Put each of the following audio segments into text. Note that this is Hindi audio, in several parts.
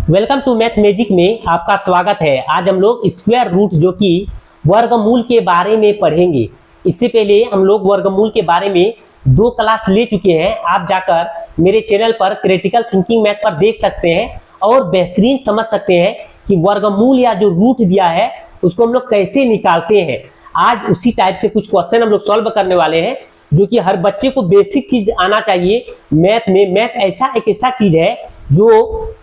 वेलकम टू मैथ मैजिक में आपका स्वागत है। आज हम लोग स्क्वायर रूट जो कि वर्गमूल के बारे में पढ़ेंगे। इससे पहले हम लोग वर्गमूल के बारे में 2 क्लास ले चुके हैं। आप जाकर मेरे चैनल पर क्रिटिकल थिंकिंग मैथ पर देख सकते हैं और बेहतरीन समझ सकते हैं कि वर्गमूल या जो रूट दिया है उसको हम लोग कैसे निकालते हैं। आज उसी टाइप से कुछ क्वेश्चन हम लोग सॉल्व करने वाले हैं जो कि हर बच्चे को बेसिक चीज आना चाहिए मैथ में। मैथ एक ऐसा चीज है जो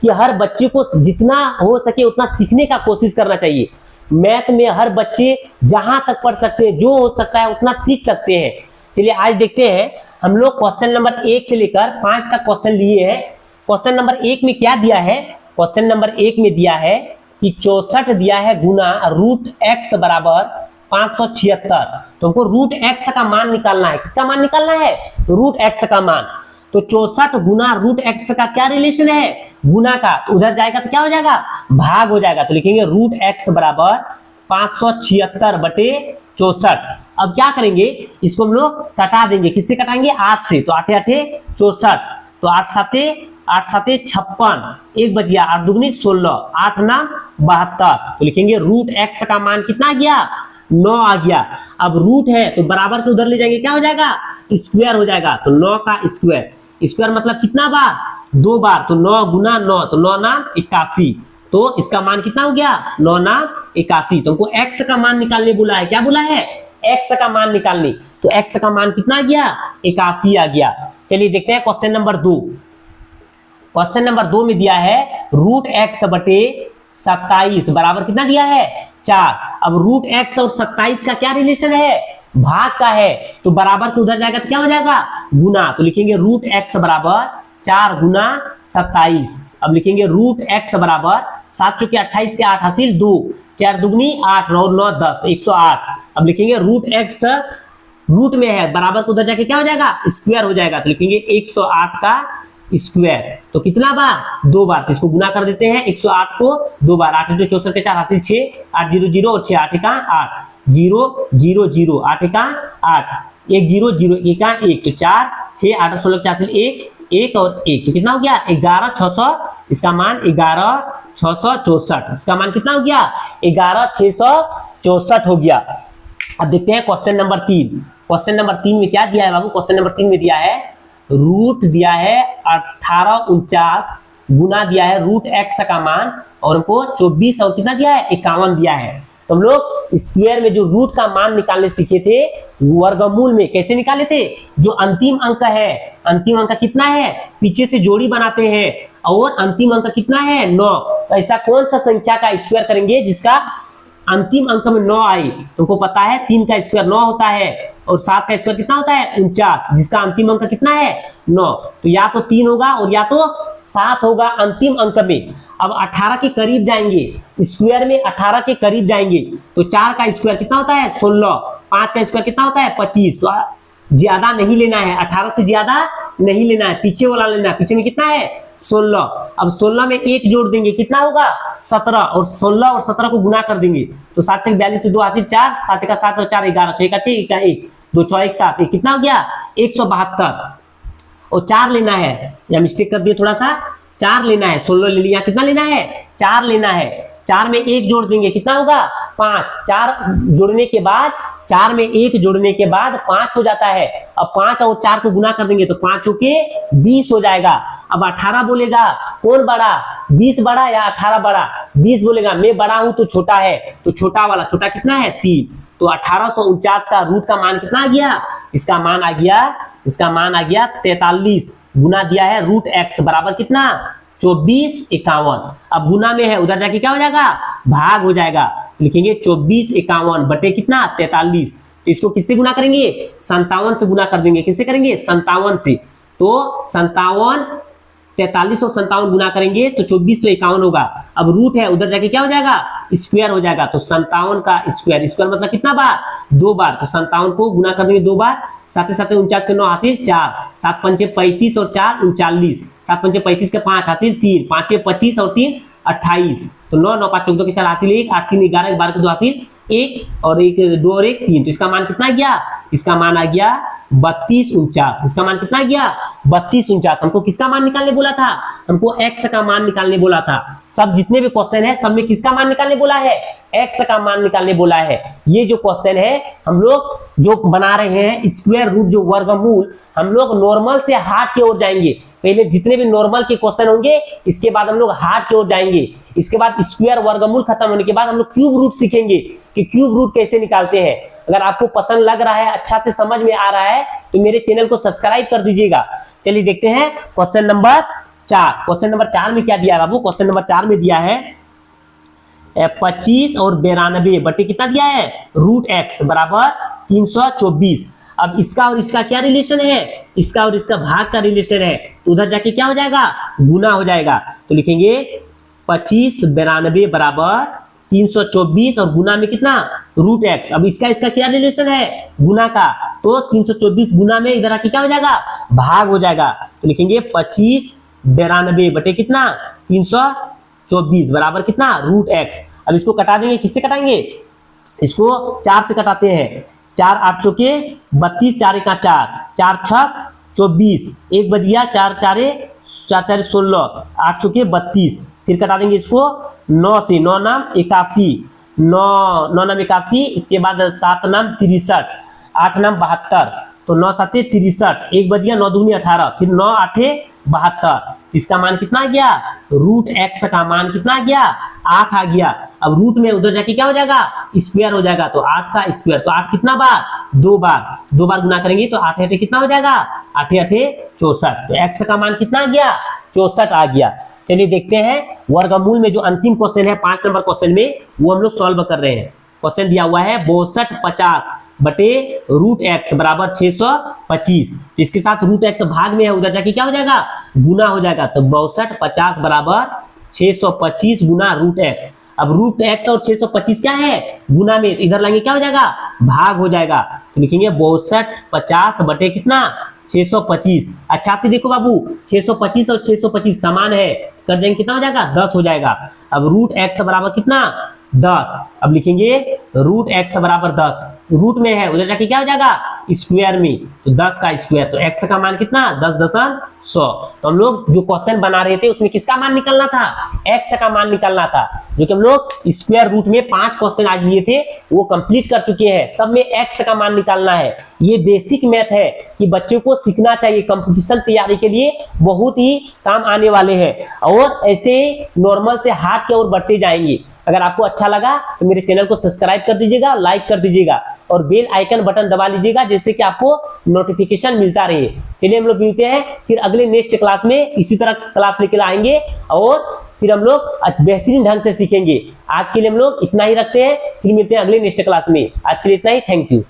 कि हर बच्चे को जितना हो सके उतना सीखने का कोशिश करना चाहिए। मैथ में हर बच्चे जहां तक पढ़ सकते हैं, जो हो सकता है उतना सीख सकते हैं। चलिए आज देखते हैं। हम लोग क्वेश्चन नंबर 1 से लेकर 5 तक क्वेश्चन लिए हैं। क्वेश्चन नंबर 1 में क्या दिया है? क्वेश्चन नंबर 1 में दिया है कि 64 दिया है गुना रूट एक्स बराबर 576। तो हमको रूट एक्स का मान निकालना है। किसका मान निकालना है? रूट एक्स का मान। तो 64 गुना रूट एक्स का क्या रिलेशन है? गुना का। उधर जाएगा तो क्या हो जाएगा? भाग हो जाएगा। तो लिखेंगे रूट एक्स बराबर 576 बटे 64। अब क्या करेंगे? इसको हम लोग कटा देंगे। किससे कटाएंगे? 8 से। तो 8 8 64। तो 8 7 56। एक बच गया। 8 दूनी 16, 8 ना 72। तो लिखेंगे रूट एक्स का मान कितना आ गया? 9 आ गया। अब रूट है तो बराबर के उधर ले जाएंगे, क्या हो जाएगा? स्क्वायर हो जाएगा। तो 9 का स्क्वायर। स्क्वायर मतलब कितना बार? 2 बार। तो 9 गुना 9, तो 9 ना 81। तो इसका मान कितना हो गया? 9 ना 81। तो हमको एक्स का मान निकालने बोला है। क्या बोला है? एक्स का मान निकालने। तो एक्स का मान कितना आ गया? 81 आ गया। चलिए देखते हैं क्वेश्चन नंबर 2। क्वेश्चन नंबर 2 में दिया है रूट एक्स बटे 27 बराबर कितना दिया है? 4। अब रूट एक्स और 27 का क्या रिलेशन है? भाग का है। तो बराबर के उधर जाएगा तो क्या हो जाएगा? गुना। तो लिखेंगे रूट एक्स बराबर 4 गुना 27। अब लिखेंगे रूट एक्स बराबर 7 चौके 28 के 8 हासिल 2, 4 दुगनी 8 और 9 10, 108। अब लिखेंगे रूट एक्स रूट में है, बराबर को उधर जाके क्या हो जाएगा? स्क्वायर हो जाएगा। तो लिखेंगे 108 का स्क्वायर। तो कितना बार? 2 बार। तो इसको गुना कर देते हैं 108 को 2 बार। 8 64 के 4 हासिल 6, 8 0 0 और 6 8 का 8, 0 0 0 8 का 8, 1 0 0 1 का 1। तो 4 6 8 16 के हासिल 1 1 और 1। तो कितना हो गया? 11 600। इसका मान 11 664। इसका मान कितना हो गया? 11 664 हो गया। अब देखते हैं क्वेश्चन नंबर 3। क्वेश्चन नंबर 3 में क्या दिया है बाबू? क्वेश्चन नंबर 3 में दिया है रूट दिया है 1849 गुना दिया है रूट एक्स का मान और हमको 24 और कितना दिया है? 51 दिया है। तो हम लोग स्क्वायर में जो रूट का मान निकालने सीखे थे, वर्गमूल में कैसे निकाले थे? जो अंतिम अंक है, अंतिम अंक कितना है? पीछे से जोड़ी बनाते हैं और अंतिम अंक कितना है? 9। तो ऐसा कौन सा संख्या का स्क्वायर करेंगे जिसका अंतिम अंक में 9 आई? तुमको पता है 3 का स्क्वायर 9 होता है और 7 का स्क्वायर कितना होता है? 49, जिसका अंतिम अंक कितना है? 9। तो या तो 3 होगा और या तो 7 होगा अंतिम अंक में। अब 18 के करीब जाएंगे, स्क्वायर में 18 के करीब जाएंगे तो 4 का स्क्वायर कितना होता है? 16, 5 का स्क्वायर कितना होता है? 25। तो ज्यादा नहीं लेना है, 18 से ज्यादा नहीं लेना है, पीछे वाला लेना है। पीछे में कितना है? 16। अब 16 में 1 जोड़ देंगे, कितना होगा? 17। और 16 और 17 को गुना कर देंगे तो 7 6 42 2 हासिल 4, 7 का 7 और 4 11, 6 का 6 1 का 1, 2 6 1 7, कितना हो गया? 172। और 4 लेना है, या मिस्टेक कर दिए थोड़ा सा, 4 लेना है। 16 ले लिया, कितना लेना है? 4 लेना है। 4 में 1 जोड़ देंगे, कितना होगा? 5। 4 जोड़ने के बाद, 4 में 1 जोड़ने के बाद 5 हो जाता है। अब 5 और 4 को गुना कर देंगे तो 5 के 20 हो जाएगा। अब 18 बोलेगा, कौन बड़ा? 20 बड़ा या 18 बड़ा? 20 बोलेगा। मैं बड़ा हूं तो छोटा है, तो छोटा वाला, छोटा कितना है? 3। तो 1849 का रूट का मान कितना आ गया? इसका मान आ गया 43 गुना दिया है रूट एक्स बराबर कितना? 24 51। अब गुना में है, उधर जाके क्या हो जाएगा? भाग हो जाएगा। लिखेंगे 24 51 बटे कितना? 43। तो इसको किससे गुना करेंगे? 57 से गुना कर देंगे। किससे करेंगे? 57 से। तो 57 43 और 57 गुना करेंगे तो 24 तो 51 होगा। अब रूट है, उधर जाके क्या हो जाएगा? स्क्वायर हो जाएगा। तो 57 का स्क्वायर। स्क्वायर मतलब कितना बार? 2 बार। तो 57 को गुना कर देंगे 2 बार। 7 7 49 के 9 हासिल 4, 7 5 35 और 4 39, 7 5 35 के 5 हासिल 3, 5 6 25 और 3 28। तो 9 9 5 14 के 4 हासिल 1, 8 3 11 12 के 2 हासिल 1 और 1 2 और 1 3। तो इसका मान कितना गया? इसका मान आ गया 3249। इसका मान कितना आ गया 3249। हमको किसका मान निकालने बोला था, हमको x का मान निकालने बोला था। सब जितने भी क्वेश्चन है सब में किसका मान निकालने बोला है, x का मान निकालने बोला है। ये जो क्वेश्चन है हम लोग जो बना रहे हैं स्क्वायर रूट जो वर्गमूल, हम लोग नॉर्मल से हार्ड की ओर जाएंगे। पहले जितने भी नॉर्मल के क्वेश्चन होंगे इसके बाद हम लोग हार्ड की ओर जाएंगे। इसके बाद स्क्वायर वर्गमूल खत्म होने के बाद हम लोग क्यूब रूट सीखेंगे कि क्यूब रूट कैसे निकालते हैं। अगर आपको पसंद लग रहा है, अच्छा से समझ में आ रहा है तो मेरे चैनल को सब्सक्राइब कर दीजिएगा। चलिए देखते हैं क्वेश्चन नंबर 4। क्वेश्चन नंबर 4 में क्या दिया बाबू, क्वेश्चन नंबर 4 में दिया है 25 और 92 बटे कितना दिया है रूट एक्स बराबर 324। अब इसका और इसका क्या रिलेशन है, इसका और इसका भाग का रिलेशन है, तो उधर जाके क्या हो जाएगा गुना हो जाएगा। तो लिखेंगे 25 92 बराबर 324 और गुना में कितना रूट एक्स। अब इसका इसका क्या रिलेशन है गुना का, तो 324 गुना में इधर आके क्या हो जाएगा भाग हो जाएगा। तो लिखेंगे 25 92 बटे कितना 324 बराबर कितना रूट एक्स। अब इसको कटा देंगे, किससे कटाएंगे, इसको 4 से कटाते हैं। 4 8 चौके 32, 4 1 4, 4 6 24, 1 बच गया, 4 4 16, 8 चौके 32। फिर कटा देंगे इसको 9 से, 9 नाम 81, 9 नाम 81, इसके बाद 7 नाम 63, 8 नाम 72, तो 9 7 63, 1 बच गया, 9 दूनी 18, फिर 9 8 72। इसका मान कितना आ गया रूट एक्स का मान कितना आ गया 8 आ गया। अब रूट में उधर जाके क्या हो जाएगा स्क्वायर हो जाएगा, तो 8 का स्क्वायर, तो 8 कितना बार 2 बार गुना करेंगे तो 8 8 कितना हो जाएगा 8 8 64। तो एक्स का मान कितना आ गया 64 आ गया। चलिए देखते हैं वर्गमूल में जो अंतिम क्वेश्चन है 5 नंबर क्वेश्चन में, वो हम लोग सॉल्व कर रहे हैं। क्वेश्चन दिया हुआ है 62 50 बटे रूट एक्स बराबर 625। तो इसके साथ रूट एक्स भाग में है, उधर जाके क्या हो जाएगा गुना हो जाएगा। तो 62 50 बराबर 625 गुना रूट एक्स। अब रूट एक्स और 625 क्या है गुना में, तो इधर लाएंगे क्या हो जाएगा भाग हो जाएगा। तो लिखेंगे 62 50 बटे कितना 625। अच्छा से देखो बाबू 625 और 625 समान है, कर देंगे कितना हो जाएगा 10 हो जाएगा। अब रूट एक्स बराबर कितना 10। अब लिखेंगे रूट एक्स बराबर 10, रूट में है उधर जाके क्या हो जाएगा स्क्वायर में, तो 10 का स्क्वायर, तो एक्स का मान कितना 10 तो हम लोग जो क्वेश्चन बना रहे थे उसमें किसका मान निकलना था एक्स का मान निकलना था। जो कि हम लोग स्क्वायर रूट में 5 क्वेश्चन आज लिए थे वो कंप्लीट कर चुके हैं, सब में एक्स का मान निकालना है। ये बेसिक मैथ है कि बच्चों को सीखना चाहिए, कंपटीशन तैयारी के लिए बहुत ही काम आने वाले हैं और ऐसे नॉर्मल से हार्ड की ओर बढ़ते जाएंगे। अगर आपको अच्छा लगा तो मेरे चैनल को सब्सक्राइब कर दीजिएगा, लाइक कर दीजिएगा और बेल आइकन बटन दबा लीजिएगा जिससे कि आपको नोटिफिकेशन मिलता रहे। चलिए हम लोग मिलते हैं फिर अगले नेक्स्ट क्लास में, इसी तरह क्लास लेकर आएंगे और फिर हम लोग बेहतरीन ढंग से सीखेंगे। आज के लिए हम लोग इतना ही रखते हैं, फिर मिलते हैं अगले नेक्स्ट क्लास में। आज के लिए इतना ही, थैंक यू।